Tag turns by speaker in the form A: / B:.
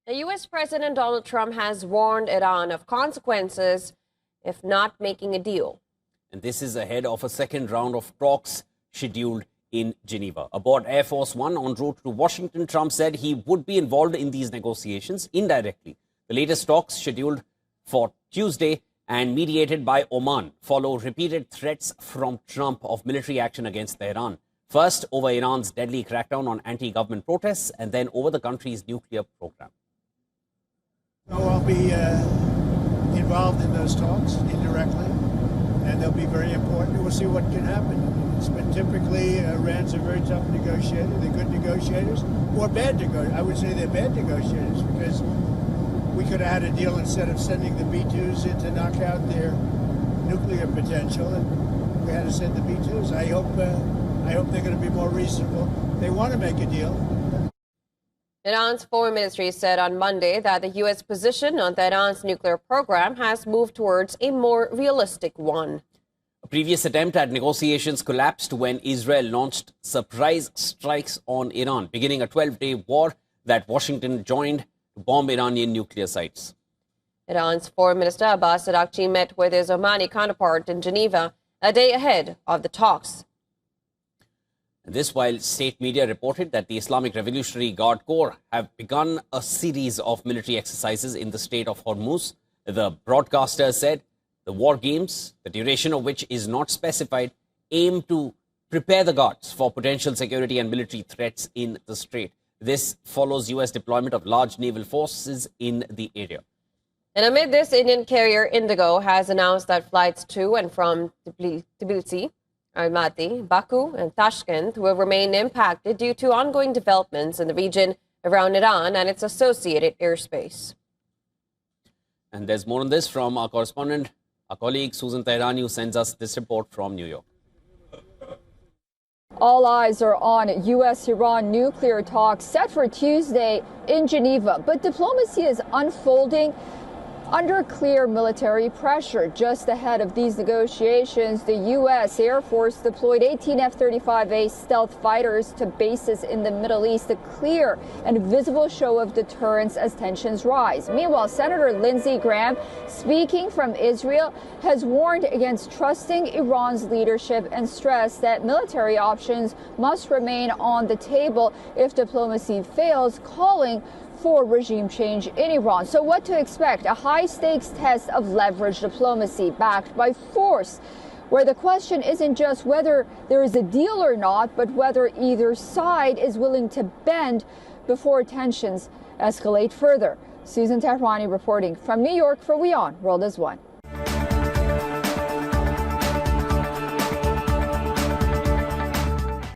A: The U.S. President Donald Trump has warned Iran of consequences if not making a deal.
B: And this is ahead of a second round of talks scheduled in Geneva. Aboard Air Force One en route to Washington, Trump said he would be involved in these negotiations indirectly. The latest talks, scheduled for Tuesday and mediated by Oman, follow repeated threats from Trump of military action against Tehran. First over Iran's deadly crackdown on anti-government protests, and then over the country's nuclear program.
C: I'll be involved in those talks indirectly, and they'll be very important. We'll see what can happen. It's been typically, Iran's a very tough negotiator. They're good negotiators, or bad negotiators. I would say they're bad negotiators, because we could have had a deal instead of sending the B-2s in to knock out their nuclear potential, and we had to send the B-2s. I hope they're going to be more reasonable. They want to make a deal.
A: Iran's foreign ministry said on Monday that the U.S. position on Tehran's nuclear program has moved towards a more realistic one.
B: A previous attempt at negotiations collapsed when Israel launched surprise strikes on Iran, beginning a 12-day war that Washington joined to bomb Iranian nuclear sites.
A: Iran's foreign minister Abbas Araghchi met with his Omani counterpart in Geneva a day ahead of the talks.
B: This while state media reported that the Islamic Revolutionary Guard Corps have begun a series of military exercises in the Strait of Hormuz. The broadcaster said the war games, the duration of which is not specified, aim to prepare the guards for potential security and military threats in the strait. This follows U.S. deployment of large naval forces in the area.
A: And amid this, Indian carrier Indigo has announced that flights to and from Tbilisi, Almaty, Baku, and Tashkent will remain impacted due to ongoing developments in the region around Iran and its associated airspace.
B: And there's more on this from our correspondent, our colleague Susan Tehrani, who sends us this report from New York.
D: All eyes are on U.S.-Iran nuclear talks set for Tuesday in Geneva, but diplomacy is unfolding under clear military pressure. Just ahead of these negotiations, the U.S. Air Force deployed 18 F-35A stealth fighters to bases in the Middle East, a clear and visible show of deterrence as tensions rise. Meanwhile, Senator Lindsey Graham, speaking from Israel, has warned against trusting Iran's leadership and stressed that military options must remain on the table if diplomacy fails, calling for regime change in Iran. So what to expect? A high-stakes test of leverage diplomacy backed by force, where the question isn't just whether there is a deal or not, but whether either side is willing to bend before tensions escalate further. Susan Tehrani reporting from New York for WION World is One.